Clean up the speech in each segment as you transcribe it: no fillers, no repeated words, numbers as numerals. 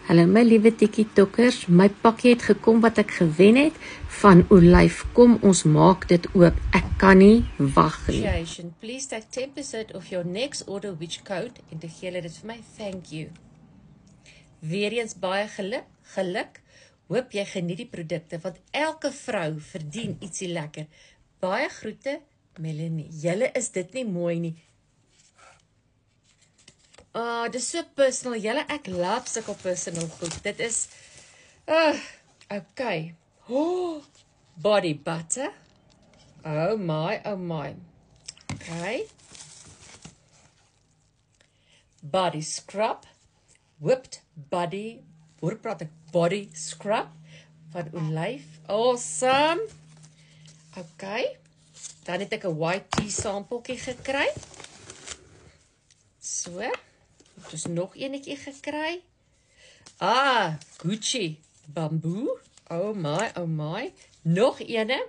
Hallo my liewe tikkie-tokkers, my pakkie het gekom wat ek gewen het van Olyf. Kom ons maak dit oop. Ek kan nie wag nie. Please take 10% of your next order which code en te gee dit vir my. Thank you. Weereens baie geluk. Hoop jy geniet die produkte want elke vrou verdien ietsie lekker. Baie groete Melanie. Julle is dit nie mooi nie. Dis so personal. Julle, ek love sulke personal goed. Dit is, okay. Body butter. Oh my. Okay. Body scrub. Whipped body. Hoe praat ek? Body scrub. Van Olyf. Awesome. Okay. Dan het ek 'n white tea sampeltjie gekry. So. Dus nog enetjie gekry. Gucci bamboe. Oh my. Nog ene.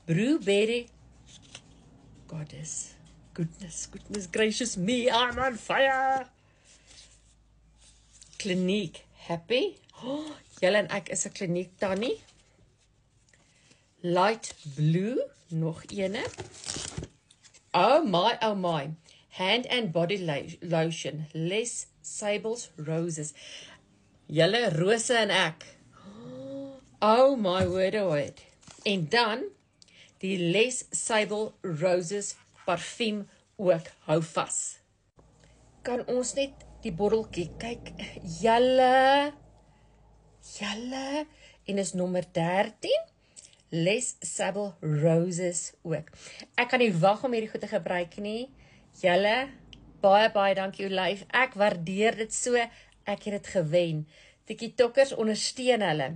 Blueberry. Goodness gracious me, I'm on fire. Kliniek happy. Julle en ek is 'n kliniek tannie. Light blue. Nog ene. Oh my. Hand and body lotion. Les Sables Roses. Julle rose en ek. Oh my word. En dan die Les Sable Roses parfuum ook. Hou vas. Kan ons net die botteltjie kyk? Julle. En is nommer 13. Les Sable Roses ook. Ek kan nie wag om hierdie goed te gebruik nie. Julle, baie dankie Olyf. Ek waardeer dit so. Ek het dit gewen. Tikkie-tokkers ondersteun hulle.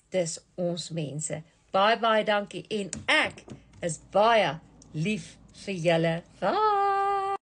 Dis ons mense. Baie dankie en ek is baie lief vir julle. Bye.